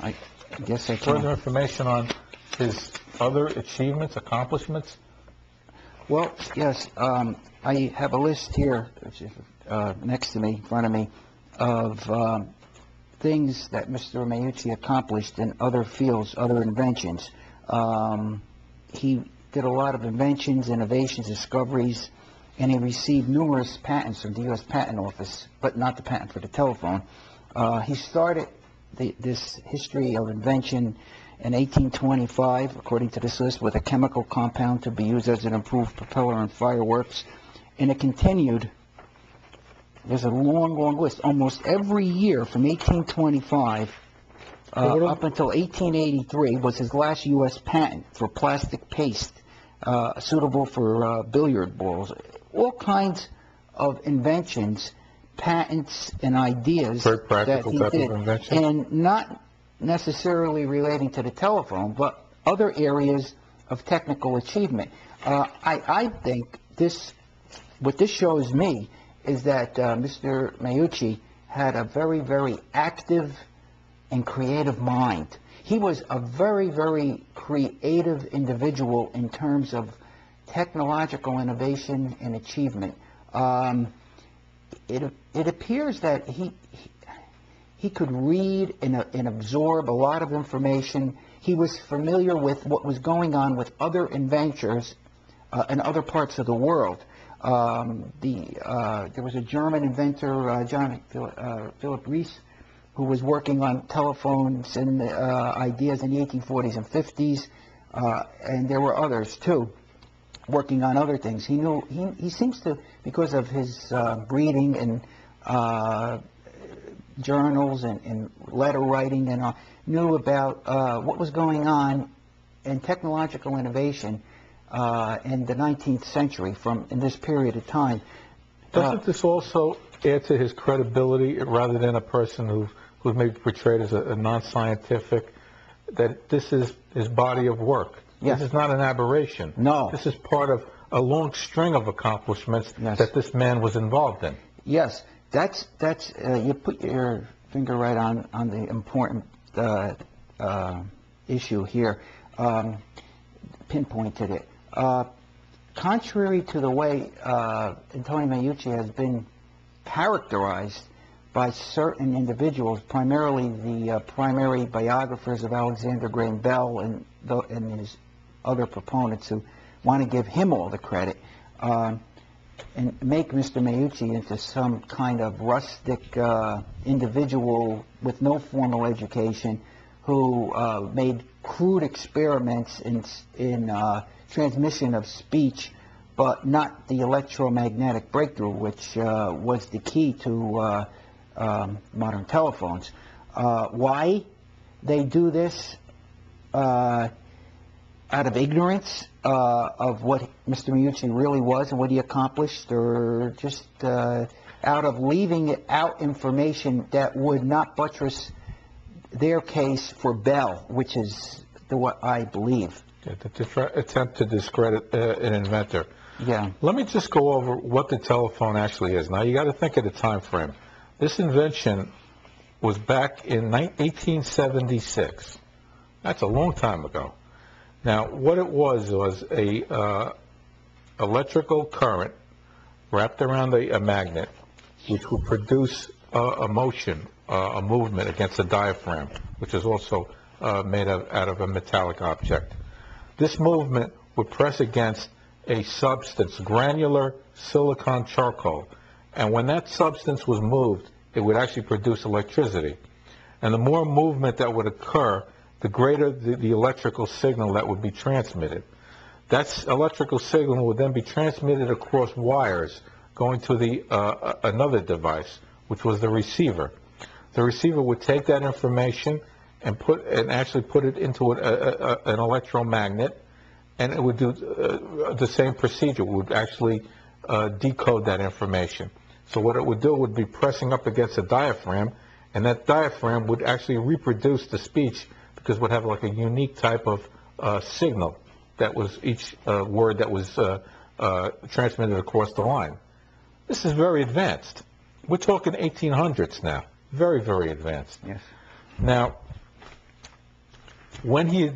I guess I can. Further information on his other achievements, accomplishments? Well, yes, I have a list here, which is next to me, in front of me, of things that Mr. Meucci accomplished in other fields, other inventions. He did a lot of inventions, innovations, discoveries, and he received numerous patents from the U.S. Patent Office, but not the patent for the telephone. He started this history of invention in 1825, according to this list, with a chemical compound to be used as an improved propeller in fireworks. And it continued. There's a long, long list. Almost every year from 1825 up until 1883 was his last U.S. patent for plastic paste, suitable for billiard balls. All kinds of inventions, patents, and ideas Very practical that he type did, of invention. and not necessarily relating to the telephone, but other areas of technical achievement. I think what this shows me is that Mr. Meucci had a very, very active and creative mind. He was a very, very creative individual in terms of technological innovation and achievement. It appears that he could read and absorb a lot of information. He was familiar with what was going on with other inventors in other parts of the world. There was a German inventor, Philip Reis, who was working on telephones and ideas in the 1840s and 50s, and there were others too, working on other things. He seems to, because of his reading and journals and letter writing, and knew about what was going on in technological innovation in the 19th century in this period of time. Doesn't this also add to his credibility, rather than a person who's maybe portrayed as a non-scientific, that this is his body of work? Yes. This is not an aberration. No. This is part of a long string of accomplishments that this man was involved in. Yes, that's you put your finger right on the important issue here, pinpointed it. Contrary to the way Antonio Meucci has been characterized by certain individuals, primarily the primary biographers of Alexander Graham Bell and his other proponents who want to give him all the credit, and make Mr. Meucci into some kind of rustic individual with no formal education who made crude experiments in transmission of speech, but not the electromagnetic breakthrough, which was the key to modern telephones. Why they do this? Out of ignorance of what Mr. Meucci really was and what he accomplished, or just out of leaving out information that would not buttress their case for Bell, which is what I believe. Yeah, to attempt to discredit an inventor. Yeah. Let me just go over what the telephone actually is. Now, you got to think of the time frame. This invention was back in 1876. That's a long time ago. Now, what it was a electrical current wrapped around a magnet, which would produce a motion, a movement against a diaphragm, which is also made out of a metallic object. This movement would press against a substance, granular silicon charcoal, and when that substance was moved, it would actually produce electricity. And the more movement that would occur, the greater the electrical signal that would be transmitted. That electrical signal would then be transmitted across wires going to another device, which was the receiver. The receiver would take that information and actually put it into an electromagnet, and it would do the same procedure. It would actually decode that information. So what it would do would be pressing up against a diaphragm, and that diaphragm would actually reproduce the speech, because it would have like a unique type of signal that was each word that was transmitted across the line. This is very advanced. We're talking 1800s now. Very, very advanced. Yes. Now, when he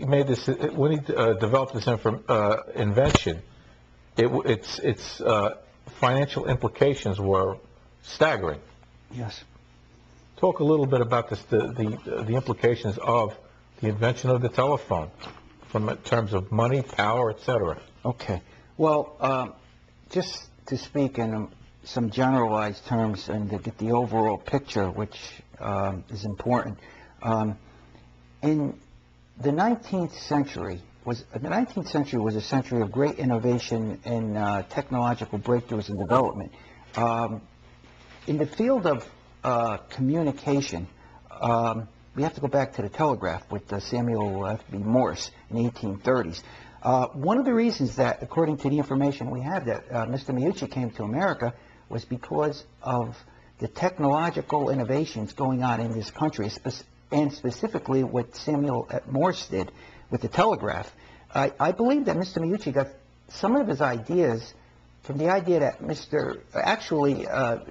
made this, when he developed this invention, its financial implications were staggering. Yes. Talk a little bit about this, the implications of the invention of the telephone, from in terms of money, power, etc. Okay. Well, just to speak in some generalized terms and to get the overall picture, which is important. In the 19th century was a century of great innovation and technological breakthroughs and development. In the field of communication, we have to go back to the telegraph with Samuel F.B. Morse in the 1830s. One of the reasons that, according to the information we have, that Mr. Meucci came to America was because of the technological innovations going on in this country, and specifically what Samuel F. Morse did with the telegraph. I believe that Mr. Meucci got some of his ideas from the idea that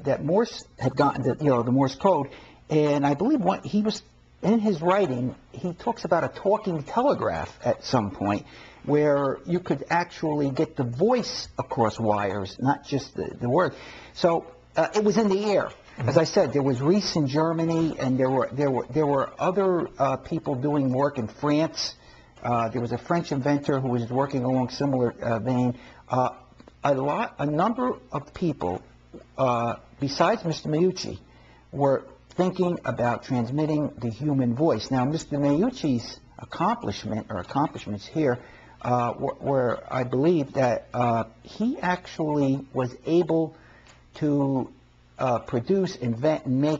that Morse had gotten the Morse code, and I believe he was in his writing, he talks about a talking telegraph at some point, where you could actually get the voice across wires, not just the word. So it was in the air. As I said, there was Reese in Germany, and there were other people doing work in France. There was a French inventor who was working along similar vein. A number of people, besides Mr. Meucci, were thinking about transmitting the human voice. Now, Mr. Meucci's accomplishments here were, I believe, that he actually was able to produce, invent, and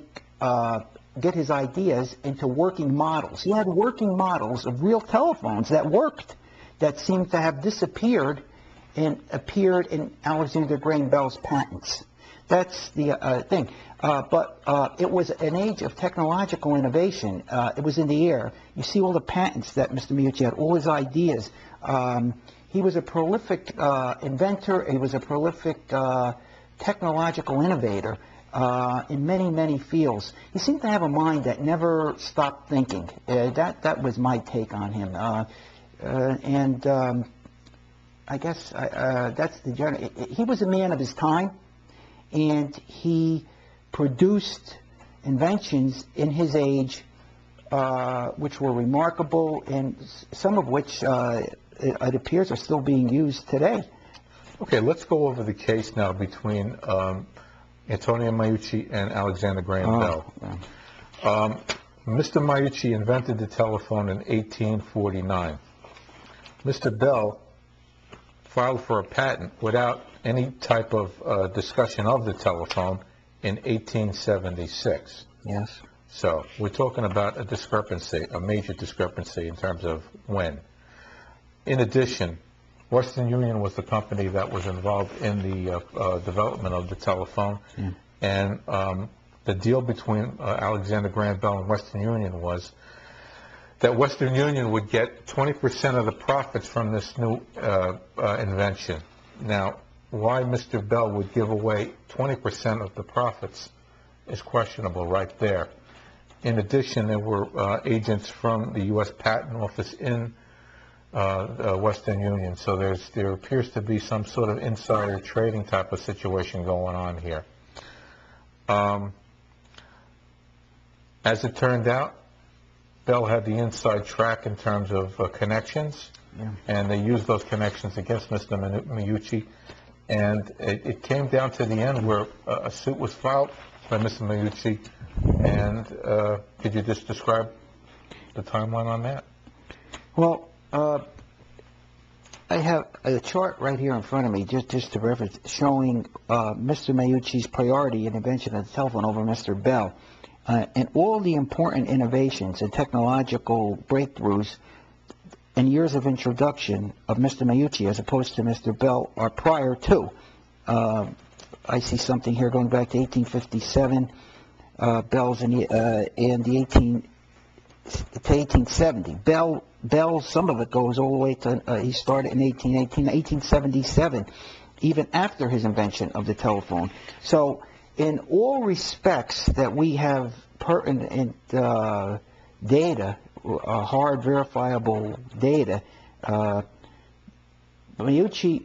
get his ideas into working models. He had working models of real telephones that worked, that seemed to have disappeared and appeared in Alexander Graham Bell's patents. That's the thing. But it was an age of technological innovation. It was in the air. You see all the patents that Mr. Meucci had, all his ideas. He was a prolific inventor. He was a prolific technological innovator in many, many fields. He seemed to have a mind that never stopped thinking. That was my take on him. I guess that's the general. He was a man of his time, and he produced inventions in his age which were remarkable, and some of which it appears are still being used today. Okay, let's go over the case now between Antonio Meucci and Alexander Graham Bell. Yeah. Mr. Meucci invented the telephone in 1849. Mr. Bell filed for a patent without any type of discussion of the telephone in 1876. Yes. So we're talking about a discrepancy, a major discrepancy in terms of when. In addition, Western Union was the company that was involved in the development of the telephone, and the deal between Alexander Graham Bell and Western Union was that Western Union would get 20% of the profits from this new invention. Now, why Mr. Bell would give away 20% of the profits is questionable right there. In addition, there were agents from the U.S. Patent Office in Western Union, so there appears to be some sort of insider trading type of situation going on here. As it turned out, Bell had the inside track in terms of connections, and they used those connections against Mr. Meucci, and it came down to the end where a suit was filed by Mr. Meucci, and could you just describe the timeline on that? Well, I have a chart right here in front of me, just to reference, showing Mr. Meucci's priority in invention of the telephone over Mr. Bell. And all the important innovations and technological breakthroughs and years of introduction of Mr. Meucci as opposed to Mr. Bell are prior to. I see something here going back to 1857. Bell's in the 1870. Bell, some of it goes all the way to, he started in 1877, even after his invention of the telephone. So in all respects that we have pertinent data hard verifiable data. Meucci